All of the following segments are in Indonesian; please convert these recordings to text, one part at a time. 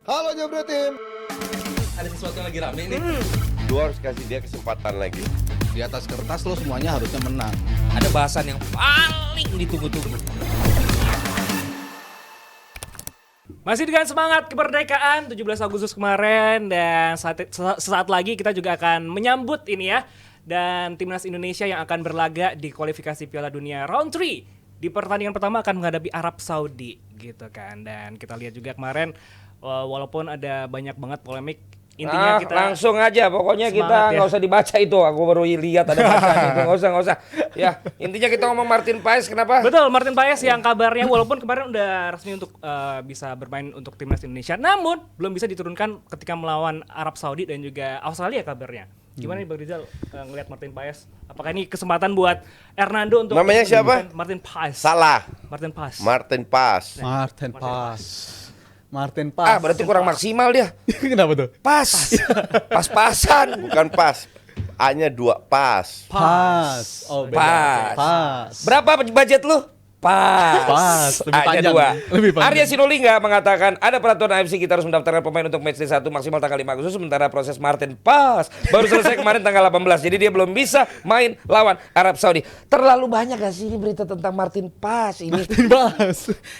Halo Jebret Tim. Ada sesuatu yang lagi rame nih. Gua harus kasih dia kesempatan lagi. Di atas kertas lo semuanya harusnya menang. Ada bahasan yang paling ditunggu-tunggu. Masih dengan semangat kemerdekaan 17 Agustus kemarin dan sesaat lagi kita juga akan menyambut ini ya. Dan timnas Indonesia yang akan berlaga di kualifikasi Piala Dunia round 3 di pertandingan pertama akan menghadapi Arab Saudi gitu kan. Dan kita lihat juga kemarin walaupun ada banyak banget polemik, intinya kita langsung aja pokoknya kita semangat, nggak ya. usah dibaca itu, aku baru lihat ada bacaan itu, nggak usah ya, intinya kita ngomong Martin Paes. Kenapa? Betul, Martin Paes yang kabarnya walaupun kemarin udah resmi untuk bisa bermain untuk timnas Indonesia, namun belum bisa diturunkan ketika melawan Arab Saudi dan juga Australia kabarnya. Gimana nih Bang Rizal ngelihat Martin Paes? Apakah ini kesempatan buat Hernando untuk Namanya siapa? Martin Paes. Salah. Martin Paes. Martin Pas. Martin Pas. Berarti kurang maksimal dia. Kenapa tuh? Pas-pasan. Bukan pas. A-nya 2 pas. Pas. Oh, beda. Pas. Pas. Berapa budget lu? Pas. Lebih A-nya panjang. 2. Lebih panjang. Arya Sinulinga mengatakan ada peraturan AFC kita harus mendaftarkan pemain untuk matchday 1 maksimal tanggal 5 Agustus, sementara proses Martin Pas baru selesai kemarin tanggal 18. Jadi dia belum bisa main lawan Arab Saudi. Terlalu banyak gak sih ini berita tentang Martin Pas ini? Martin Pas.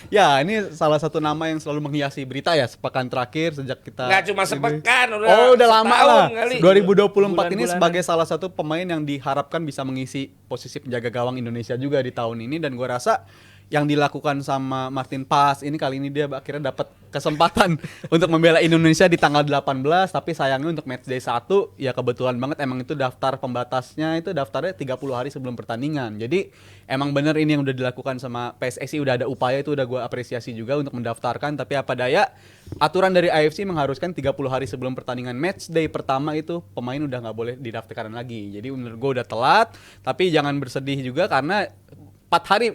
Ya, ini salah satu nama yang selalu menghiasi berita ya sepekan terakhir sejak kita. Nggak cuma sepekan, Udah lama setahun lah. kali. 2024 ini Bulan-bulanan. sebagai salah satu pemain yang diharapkan bisa mengisi posisi penjaga gawang Indonesia juga di tahun ini, dan gue rasa yang dilakukan sama Martin Pas ini kali ini dia akhirnya dapat kesempatan untuk membela Indonesia di tanggal 18, tapi sayangnya untuk matchday 1 ya kebetulan banget emang itu daftar pembatasnya itu daftarnya 30 hari sebelum pertandingan. Jadi emang bener ini yang udah dilakukan sama PSSI, udah ada upaya, itu udah gue apresiasi juga untuk mendaftarkan, tapi apa daya aturan dari AFC mengharuskan 30 hari sebelum pertandingan matchday pertama itu pemain udah nggak boleh didaftarkan lagi. Jadi menurut gue udah telat, tapi jangan bersedih juga karena 4 hari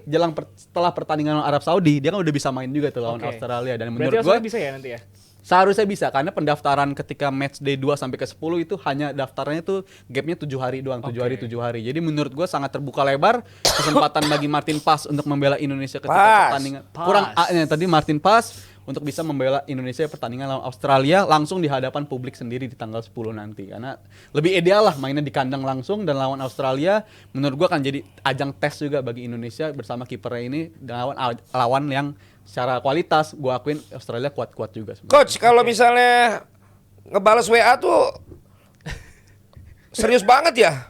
setelah pertandingan lawan Arab Saudi dia kan udah bisa main juga tuh lawan Oke. Australia, dan Berarti menurut gue Australia bisa ya nanti ya? seharusnya bisa karena pendaftaran ketika match day 2 sampai ke 10 itu hanya daftarnya tuh gapnya 7 hari doang, 7 hari 7 hari. Jadi menurut gue sangat terbuka lebar kesempatan bagi Martin Pas untuk membela Indonesia ketika Pas. pertandingan. Kurang A-nya tadi Martin Pas untuk bisa membela Indonesia pertandingan lawan Australia langsung di hadapan publik sendiri di tanggal 10 nanti. Karena lebih ideal lah mainnya di kandang langsung, dan lawan Australia menurut gue akan jadi ajang tes juga bagi Indonesia bersama kipernya ini dengan lawan yang secara kualitas gue akuin Australia kuat-kuat juga sebenarnya. Coach, kalau misalnya ngebales WA tuh serius banget ya?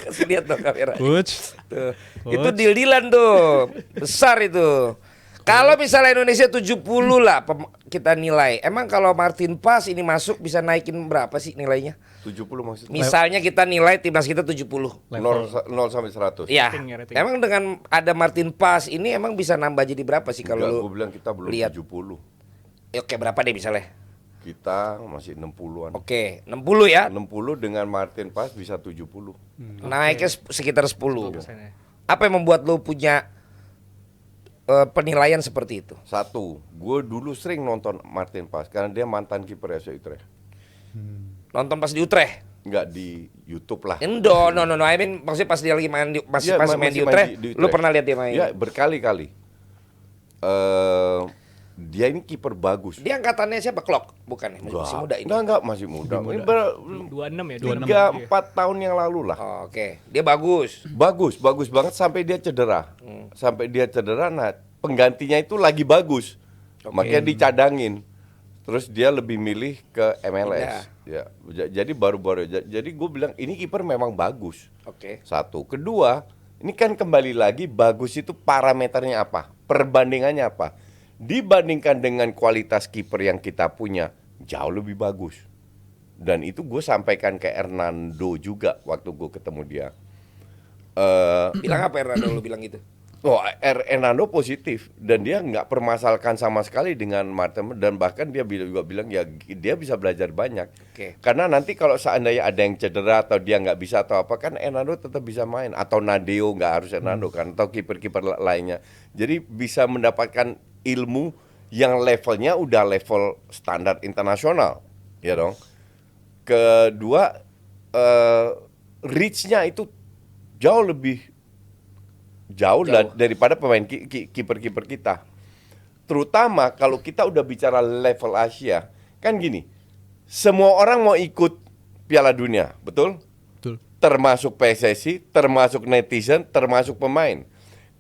Kasih lihat dong kamera. Coach. Tuh. Itu deal-dealan tuh. Besar itu. Kalau misalnya Indonesia 70 lah kita nilai. Emang kalau Martin Pas ini masuk bisa naikin berapa sih nilainya? 70 maksudnya. Misalnya kita nilai timnas kita 70. 0 sampai 100. Iya. Rating ya, rating. Emang dengan ada Martin Pas ini emang bisa nambah jadi berapa sih kalau lu gue bilang kita belum lihat. 70. Oke, berapa deh misalnya? Kita masih 60-an. Oke, 60 ya. 60 dengan Martin Pas bisa 70. Naiknya sekitar 10. Persennya. Apa yang membuat lu punya penilaian seperti itu? Satu, gue dulu sering nonton Martin Pas karena dia mantan kiper FC Utrecht. Nonton pas di Utrecht? Enggak di YouTube lah. No. I mean maksudnya pas dia lagi main di, Iya, pas main di Utrecht, lu pernah lihat dia main? Ya, berkali-kali. Dia ini kiper bagus. Dia angkatannya siapa? Klok? Bukan ya? Masih muda ini. Enggak, masih muda. Ini 26 ya? 3-4 tahun yang lalu lah. Oh, oke. Dia bagus. Bagus banget sampai dia cedera. Sampai dia cedera, nah penggantinya itu lagi bagus. Makanya dicadangin. Terus dia lebih milih ke MLS. Ya, jadi baru-baru. Jadi gue bilang ini kiper memang bagus. Oke. Satu, kedua, ini kan kembali lagi bagus itu parameternya apa? Perbandingannya apa? Dibandingkan dengan kualitas kiper yang kita punya, jauh lebih bagus. Dan itu gue sampaikan ke Hernando juga waktu gue ketemu dia. Bilang apa Hernando lu bilang gitu? Hernando positif dan dia nggak permasalahkan sama sekali dengan Martin, dan bahkan dia juga bilang ya dia bisa belajar banyak. Oke. Karena nanti kalau seandainya ada yang cedera atau dia nggak bisa atau apa, kan Hernando tetap bisa main, atau Nadeo, nggak harus Hernando kan, atau kiper-kiper lainnya. Jadi bisa mendapatkan ilmu yang levelnya udah level standar internasional, ya dong. Kedua, reach-nya itu jauh lebih jauh daripada pemain kiper-kiper kita. terutama kalau kita udah bicara level Asia, kan gini, semua orang mau ikut Piala Dunia, betul? Betul. Termasuk PSSI, termasuk netizen, termasuk pemain.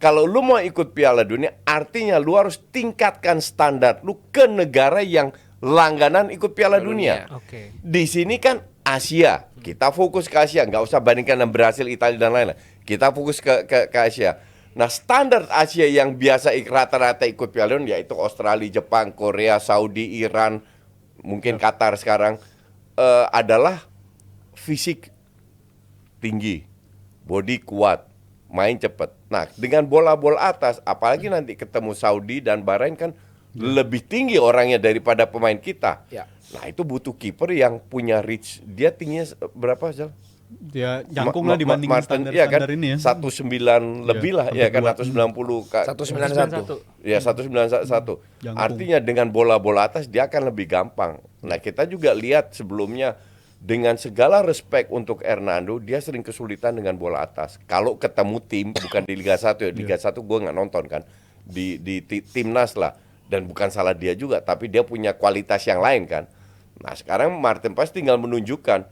Kalau lu mau ikut Piala Dunia, artinya lu harus tingkatkan standar lu ke negara yang langganan ikut Piala Dunia. Oke. Di sini kan Asia, kita fokus ke Asia, nggak usah bandingkan dengan Brasil, Italia dan lain-lain. Kita fokus ke Asia. Nah, standar Asia yang biasa rata-rata ikut Piala Dunia yaitu Australia, Jepang, Korea, Saudi, Iran, mungkin Qatar sekarang adalah fisik tinggi, body kuat, main cepat. Nah, dengan bola-bola atas, apalagi nanti ketemu Saudi dan Bahrain kan lebih tinggi orangnya daripada pemain kita. Ya. Nah, itu butuh kiper yang punya reach. Dia tingginya berapa, Zal? Dia jangkung lah dibandingin Martin, standar-standar ini ya. 19 lebih lah, ya kan, 190 191. Ya 191. Jangkung. Artinya dengan bola-bola atas dia akan lebih gampang. Nah, kita juga lihat sebelumnya dengan segala respect untuk Hernando, dia sering kesulitan dengan bola atas. Kalau ketemu tim bukan di Liga 1 ya, Liga 1 gue nggak nonton kan. Di timnas lah, dan bukan salah dia juga, tapi dia punya kualitas yang lain kan. Nah, sekarang Martin Paes tinggal menunjukkan,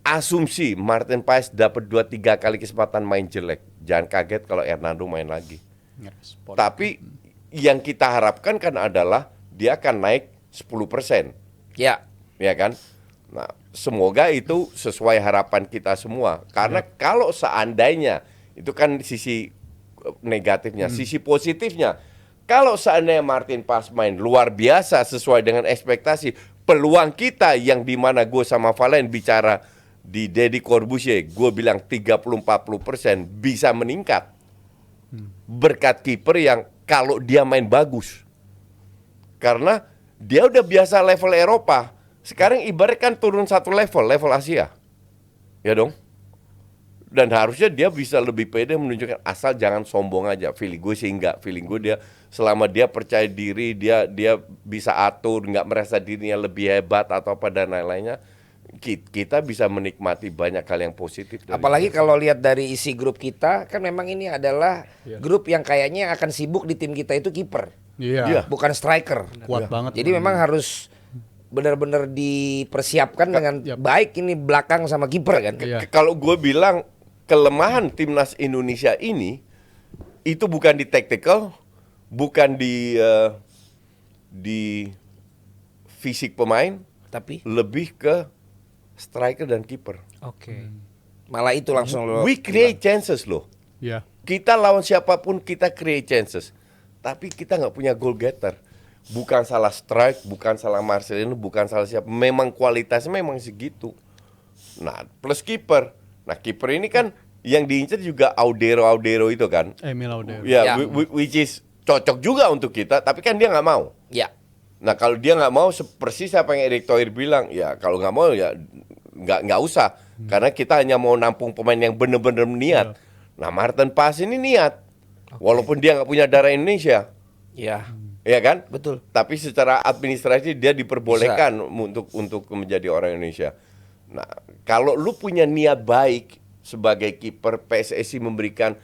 asumsi Martin Paes dapat 2-3 kali kesempatan main jelek. Jangan kaget kalau Hernando main lagi. Ngerespon. Tapi yang kita harapkan kan adalah dia akan naik 10%. Ya. Ya kan? Nah, semoga itu sesuai harapan kita semua. Karena kalau seandainya, itu kan sisi negatifnya, sisi positifnya. Kalau seandainya Martin Paes main luar biasa sesuai dengan ekspektasi, peluang kita yang dimana gue sama Valen bicara di Deddy Corbuzier, gue bilang 30-40% bisa meningkat. Berkat kiper yang kalau dia main bagus. Karena dia udah biasa level Eropa. Sekarang ibarat kan turun satu level Asia. Ya dong? Dan harusnya dia bisa lebih pede menunjukkan, asal jangan sombong aja. Feeling gue sih enggak. Feeling gue dia selama dia percaya diri, dia bisa atur, enggak merasa dirinya lebih hebat atau apa dan lain-lainnya, kita bisa menikmati banyak hal yang positif. Apalagi kalau lihat dari isi grup kita, kan memang ini adalah grup yang kayaknya akan sibuk di tim kita itu kiper, Iya. bukan striker. Kuat banget. Jadi memang harus benar-benar dipersiapkan dengan baik ini belakang sama kiper kan. Iya. Kalau gue bilang kelemahan timnas Indonesia ini itu bukan di tactical, bukan di fisik pemain, Tapi lebih ke striker dan kiper. Oke. malah itu langsung lo. We create chances loh. Iya. Kita lawan siapapun kita create chances, tapi kita nggak punya goal getter. Bukan salah strike, bukan salah Marcelino, bukan salah siapa. Memang kualitasnya memang segitu. Nah, plus kiper. Nah, kiper ini kan yang diincar juga Audero itu kan. Emil Audero. Ya, Ya. which is cocok juga untuk kita, tapi kan dia nggak mau. Ya. Nah, kalau dia nggak mau, persis apa yang Erick Thohir bilang, ya kalau nggak mau ya nggak usah, karena kita hanya mau nampung pemain yang benar-benar niat. Nah, Martin Paes ini niat, walaupun dia nggak punya darah Indonesia, Ya. ya kan? Betul. Tapi secara administrasi dia diperbolehkan untuk menjadi orang Indonesia. Nah, kalau lu punya niat baik sebagai kiper, PSSI memberikan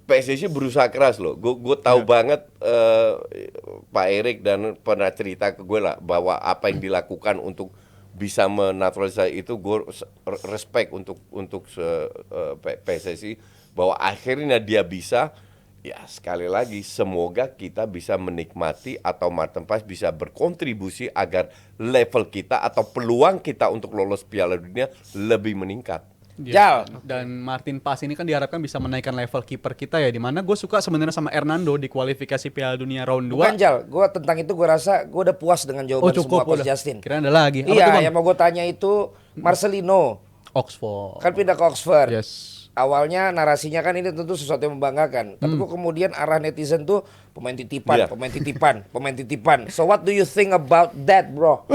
PSSI berusaha keras loh. Gue tahu banget Pak Erik dan pernah cerita ke gue lah bahwa apa yang dilakukan untuk bisa menaturalisasi itu, gue respect untuk PSSI bahwa akhirnya dia bisa. Ya sekali lagi semoga kita bisa menikmati atau Martin Paes bisa berkontribusi agar level kita atau peluang kita untuk lolos Piala Dunia lebih meningkat. Jal. Dan Martin Paes ini kan diharapkan bisa menaikkan level kiper kita ya, dimana gue suka sebenarnya sama Hernando di kualifikasi Piala Dunia round 2. Bukan Jal, gue tentang itu gue rasa gue udah puas dengan jawaban semua Coach Justin. Kira ada lagi. Apa tuh, Iya, Bang? yang mau gue tanya itu Marcelino Oxford. kan pindah ke Oxford. Yes. Awalnya narasinya kan ini tentu sesuatu yang membanggakan. Tapi kok kemudian arah netizen tuh pemain titipan, Iya. pemain titipan, pemain titipan. So what do you think about that, bro?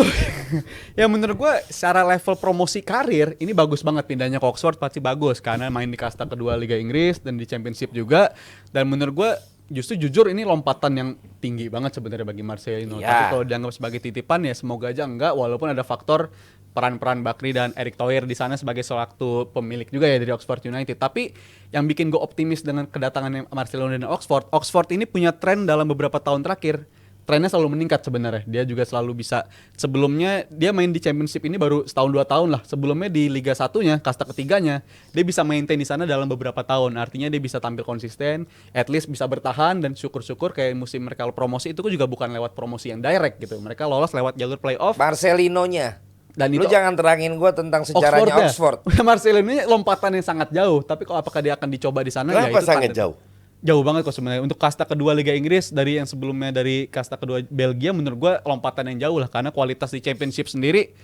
Ya menurut gue secara level promosi karir ini bagus banget, pindahnya ke Oxford pasti bagus karena main di kasta kedua Liga Inggris dan di Championship juga. Dan menurut gue justru jujur ini lompatan yang tinggi banget sebenarnya bagi Marcelino. Ya. Tapi kalau dianggap sebagai titipan ya semoga aja enggak, walaupun ada faktor peran-peran Bakri dan Erick Thohir di sana sebagai sewaktu pemilik juga ya dari Oxford United. Tapi yang bikin gue optimis dengan kedatangan Marcelino dan Oxford ini punya tren dalam beberapa tahun terakhir. trennya selalu meningkat sebenarnya. Dia juga selalu bisa, sebelumnya dia main di Championship ini baru setahun 2 tahun lah. Sebelumnya di Liga 1-nya, kasta ketiganya, dia bisa maintain di sana dalam beberapa tahun. Artinya dia bisa tampil konsisten, at least bisa bertahan, dan syukur-syukur kayak musim mereka promosi itu juga bukan lewat promosi yang direct gitu. Mereka lolos lewat jalur playoff. Marcelino-nya. Dan Lu itu jangan terangin gua tentang sejarahnya Oxford. Marcelo ini lompatan yang sangat jauh, tapi kalau apakah dia akan dicoba di sana? Kenapa ya itu sangat tanda- jauh? Jauh banget kok sebenarnya. Untuk kasta kedua Liga Inggris dari yang sebelumnya dari kasta kedua Belgia, menurut gua lompatan yang jauh lah, karena kualitas di Championship sendiri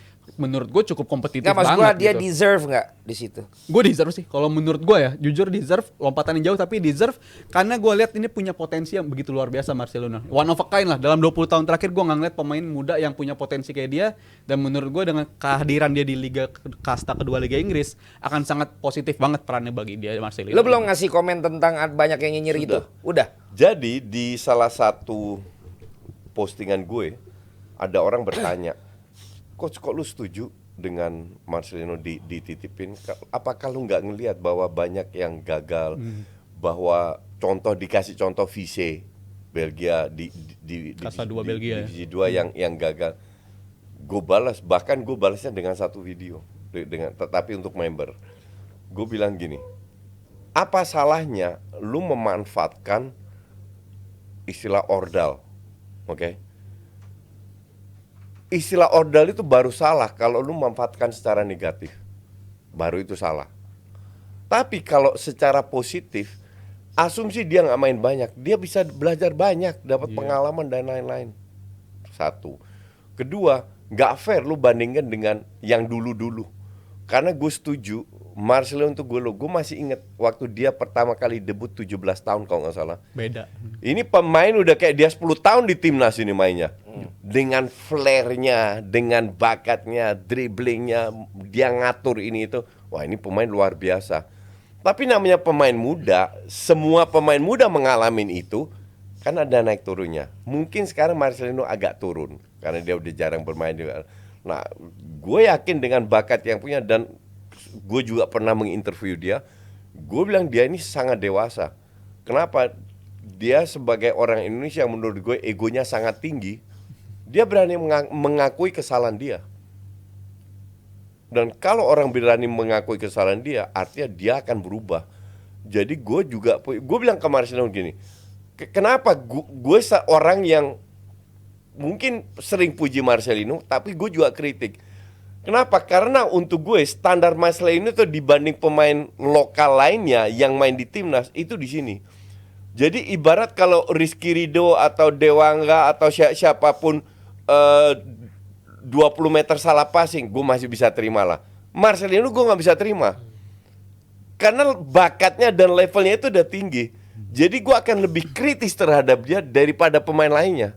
menurut gue cukup kompetitif Nggak, maksud banget. gua dia gitu. deserve nggak di situ? Gue deserve sih, kalau menurut gue ya, jujur deserve, lompatan yang jauh tapi deserve, karena gue lihat ini punya potensi yang begitu luar biasa Marcelo. One of a kind lah, dalam 20 tahun terakhir gue nggak ngeliat pemain muda yang punya potensi kayak dia, dan menurut gue dengan kehadiran dia di Liga kasta kedua Liga Inggris, akan sangat positif banget perannya bagi dia Marcelo. Lu belum ngasih komen tentang banyak yang nyinyir itu? Udah. Jadi di salah satu postingan gue ada orang bertanya, Coach, kok lu setuju dengan Marcelino dititipin? Apakah lu nggak ngelihat bahwa banyak yang gagal, bahwa dikasih contoh Vise Belgia di Kasta 2 Belgia, divisi 2 yang gagal. Gue balas, bahkan gue balasnya dengan satu video tetapi untuk member. Gue bilang gini, apa salahnya lu memanfaatkan istilah ordal, oke? Istilah ordal itu baru salah kalau lu memanfaatkan secara negatif, baru itu salah. Tapi kalau secara positif, asumsi dia nggak main banyak, dia bisa belajar banyak, dapat pengalaman dan lain-lain. Satu, kedua, nggak fair lu bandingkan dengan yang dulu-dulu. Karena gue setuju, Marcelo untuk gue masih inget waktu dia pertama kali debut 17 tahun kalau nggak salah. Beda. Ini pemain udah kayak dia 10 tahun di timnas ini mainnya. Dengan flair-nya, dengan bakatnya, dribblingnya, dia ngatur ini itu. Wah, ini pemain luar biasa. Tapi namanya pemain muda, semua pemain muda mengalami itu, kan ada naik turunnya. Mungkin sekarang Marcelino agak turun karena dia udah jarang bermain juga. Nah, gue yakin dengan bakat yang punya, dan gue juga pernah menginterview dia. Gue bilang dia ini sangat dewasa. Kenapa? Dia sebagai orang Indonesia yang menurut gue egonya sangat tinggi. Dia berani mengakui kesalahan dia. Dan kalau orang berani mengakui kesalahan dia, artinya dia akan berubah. Jadi gue bilang ke Marcelino gini, kenapa gue seorang yang mungkin sering puji Marcelino, tapi gue juga kritik. Kenapa? Karena untuk gue standar Marcelino itu dibanding pemain lokal lainnya yang main di timnas itu di sini. Jadi ibarat kalau Rizky Ridho atau Dewangga atau siapapun 20 meter salah passing, gue masih bisa terima lah. Marcelino gue nggak bisa terima, karena bakatnya dan levelnya itu udah tinggi. Jadi gue akan lebih kritis terhadap dia daripada pemain lainnya.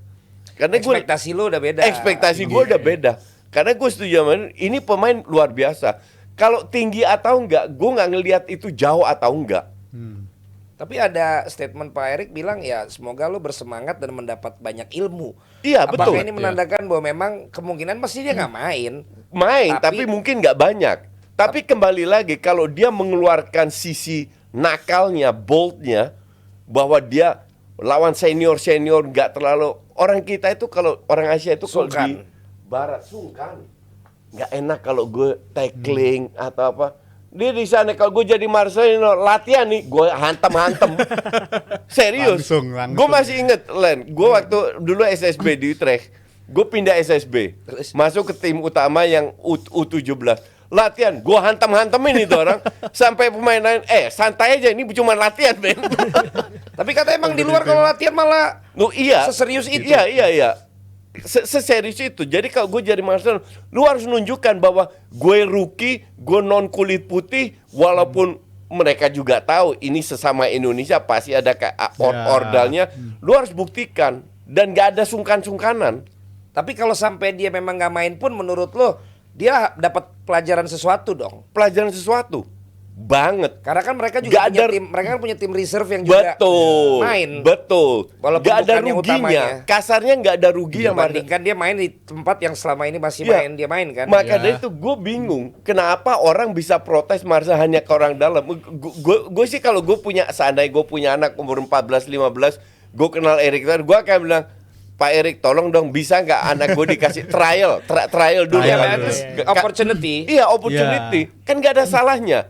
Karena Ekspektasi lu udah beda. Ekspektasi gue udah beda. Karena gue setuju sama ini pemain luar biasa. Kalau tinggi atau enggak, gue nggak ngelihat itu jauh atau enggak. Tapi ada statement Pak Erik bilang ya semoga lu bersemangat dan mendapat banyak ilmu. Iya, Apakah betul. ini menandakan bahwa memang kemungkinan pasti dia nggak main? Main, tapi mungkin nggak banyak. Tapi kembali lagi, kalau dia mengeluarkan sisi nakalnya, boldnya, bahwa dia lawan senior nggak terlalu, orang kita itu kalau orang Asia itu kalau di Barat sungkan, nggak enak kalau gue tackling atau apa. Dia di sana kalau gue jadi Marcelino latihan nih, gue hantam. Serius. Langsung. Gue masih inget, Len. Gue waktu dulu SSB di Utrecht, gue pindah SSB, masuk ke tim utama yang U17. Latihan, gue hantam-hantamin itu orang sampai pemain lain, santai aja, ini cuma latihan, men. Tapi kata emang di luar kalau latihan malah Iya. seserius itu. Iya. Seserius itu. Jadi kalau gue jadi Marcelo, lu harus nunjukkan bahwa gue rookie, gue non kulit putih, walaupun mereka juga tahu ini sesama Indonesia pasti ada ordalnya. Lu harus buktikan dan gak ada sungkan-sungkanan. Tapi kalau sampai dia memang nggak main pun, menurut lo dia dapat pelajaran sesuatu dong? Pelajaran sesuatu banget. Karena kan mereka juga Gak punya ada- tim, mereka kan punya tim reserve yang juga main. Betul. Walaupun Gak ada bukan yang ruginya. utamanya. Kasarnya gak ada ruginya. Dibandingkan dia main di tempat yang selama ini masih Iya. dia main kan. Maka dari itu gue bingung kenapa orang bisa protes Marcel hanya ke orang dalam. Gue sih kalau gue punya, seandainya gue punya anak umur 14-15, gue kenal Erik Thohir, gue akan bilang, Pak Erik tolong dong bisa nggak anak gue dikasih trial dulu Ya, Trial. at least opportunity. Iya opportunity kan nggak ada salahnya.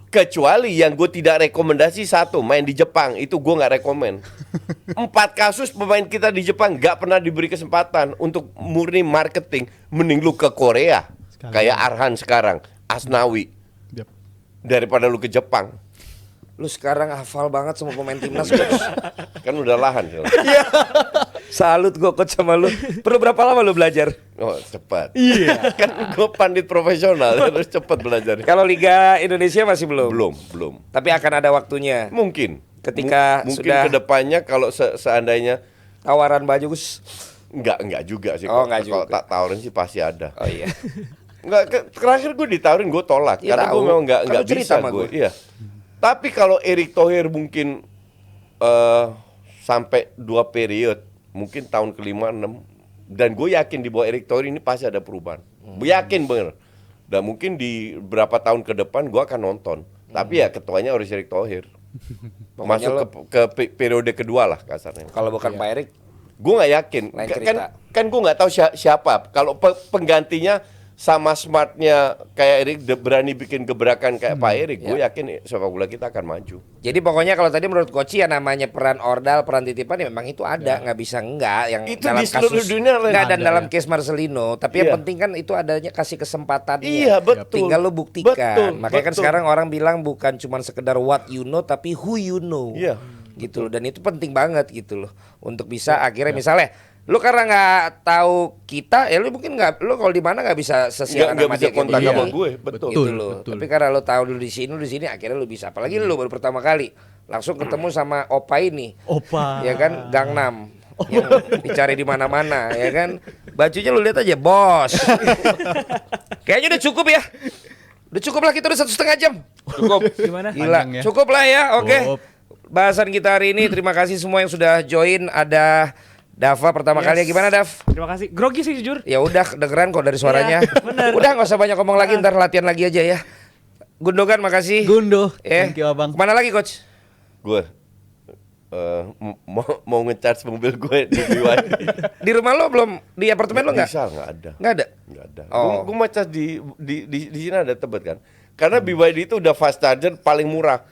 Kecuali yang gue tidak rekomendasi satu main di Jepang itu gue nggak rekomend. 4 kasus pemain kita di Jepang nggak pernah diberi kesempatan untuk murni marketing. Mending lu ke Korea kayak Arhan sekarang, Asnawi Yap. daripada lu ke Jepang. Lu sekarang hafal banget semua pemain timnas, Coach. Kan udah lahan. Salut gue coach sama lu. Perlu berapa lama lu belajar? Oh cepat. Iya. Kan gue pandit profesional harus cepat belajar. Kalau Liga Indonesia masih belum. Belum. Tapi akan ada waktunya. Mungkin. Ketika mungkin sudah- kedepannya kalau seandainya Tawaran bagus. enggak juga sih. Oh, Kalau- enggak Kalau juga. tak tawarin sih pasti ada. Oh iya. Enggak, terakhir gue ditawarin gue tolak Iya, karena tahu. gue memang Kan enggak lu cerita bisa sama gue. gue. Iya. Tapi kalau Erick Thohir mungkin sampai 2 periode, mungkin tahun kelima 6 dan gue yakin di bawah Erick Thohir ini pasti ada perubahan. Gue yakin bener. Dan mungkin di berapa tahun ke depan gue akan nonton. Tapi ya ketuanya harus Erick Thohir. Pokoknya Masuk ke periode kedua lah kasarnya. Kalau bukan Pak Erik, Gue nggak yakin. Lain Kan cerita. kan gue nggak tahu siapa. Kalau penggantinya sama smartnya kayak Erik berani bikin gebrakan kayak Pak Erik, gue yakin sepak bola kita akan maju. jadi pokoknya kalau tadi menurut Koci ya namanya peran ordal, peran titipan ya memang itu ada, nggak bisa enggak yang Itu dalam di seluruh kasus dunia enggak dan ada, dalam ya. case Marcelino, tapi yang Iya. penting kan itu adanya kasih kesempatannya. Iya, betul. Tinggal lu buktikan. Betul, Makanya kan betul. sekarang orang bilang bukan cuma sekedar what you know tapi who you know. Iya, Gitu loh, dan itu penting banget gitu loh untuk bisa akhirnya misalnya lu karena nggak tahu kita ya lu mungkin nggak lu kalau di mana nggak bisa sesiaran nggak sama bisa dia kayak kontak begini. sama gue, betul. Gitu loh. Betul. Tapi karena lu tahu dulu di sini akhirnya lu bisa. Apalagi lu baru pertama kali langsung ketemu sama Opa ini. Opa. Ya kan Gangnam. Yang dicari di mana-mana ya kan. Bajunya lu lihat aja, Bos. Kayaknya udah cukup ya. Udah cukup lah, kita udah 1,5 jam. Cukup. Gimana? Gila, Panjang ya. cukup lah ya. Oke. Cukup. Bahasan kita hari ini, terima kasih semua yang sudah join. Ada Dava pertama kali ya, gimana Dav? Terima kasih. Grogi sih jujur. Ya udah kedengeran kok dari suaranya. Iya, bener. Udah nggak usah banyak ngomong lagi, ntar latihan lagi aja ya. Gundogan makasih. Gundo. Eh, Thank you, Abang. kemana lagi coach? Gue mau ngecharge mobil gue di BYD. Di rumah lo belum, di apartemen lo nggak? Bisa nggak ada. Nggak ada. Nggak ada. Oh. Gue mau charge di sini ada Tebet kan. Karena BYD itu udah fast charger paling murah.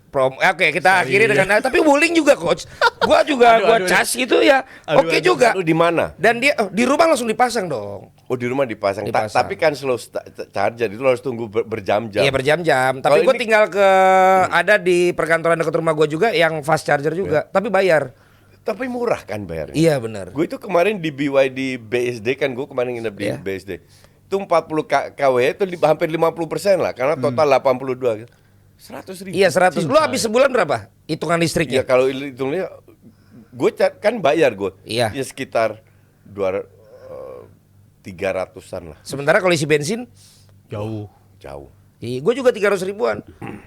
Oke, kita akhiri dengan tapi Wuling juga coach. Gua juga gua cas gitu ya. Oke juga. Lu di mana? Dan dia di rumah langsung dipasang dong. Oh di rumah dipasang. Dipasang. Tapi kan slow charger itu lo harus tunggu berjam-jam. Iya berjam-jam. Tapi Kalau gue ini- tinggal ke ada di perkantoran dekat rumah gue juga yang fast charger juga. Tapi bayar. Tapi murah kan bayarnya. Iya benar. Gue itu kemarin di BYD BSD kan gue kemarin nginep di Iya. BSD. Itu 40 kW itu hampir 50% lah karena total 82. 100.000. Iya 100. Lu habis sebulan berapa? Hitungan Ya listriknya? kalau hitungnya gue kan bayar gue. Iya. Ya sekitar 300-an lah. Sementara kalau isi bensin, Jauh. Jauh. gue juga 300 ribuan.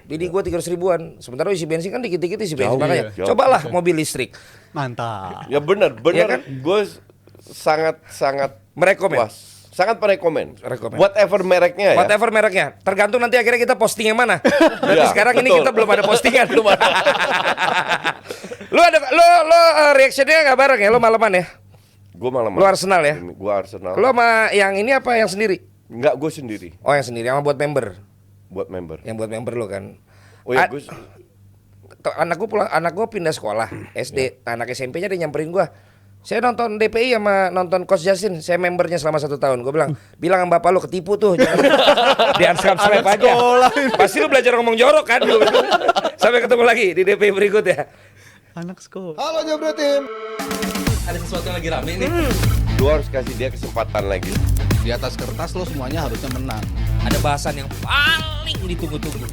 Jadi gue 300 ribuan. Sementara isi bensin kan dikit-dikit isi bensin. Jauh, Makanya iya. cobalah mobil listrik. Mantap. Ya benar, Iya kan? Gue sangat Merekomen. puas. Sangat merekomen. Rekomen. Whatever mereknya ya. Whatever mereknya, tergantung nanti akhirnya kita posting yang mana. Berarti Ya, sekarang ini betul. kita belum ada postingan. Belum ada. lo reactionnya nggak bareng ya? Lo malaman ya? Gue malam. Lu Arsenal ya? Gue Arsenal. Lo sama yang ini apa yang sendiri? Enggak, gue sendiri Oh yang sendiri, sama buat member. buat member. Yang buat member lo kan. Oh ya, Anak gue pindah sekolah SD, anak SMP-nya dia nyamperin gue. Saya nonton DPI sama nonton Coach Justin, saya membernya selama 1 tahun. Gue bilang sama bapak lu ketipu tuh, jangan di unsubscribe aja. Pasti lu belajar ngomong jorok kan dulu. Sampai ketemu lagi di DPI berikut ya. Anak sekolah. Ada sesuatu yang lagi rame nih. Gue harus kasih dia kesempatan lagi. Di atas kertas lo semuanya harusnya menang. Ada bahasan yang paling ditunggu-tunggu.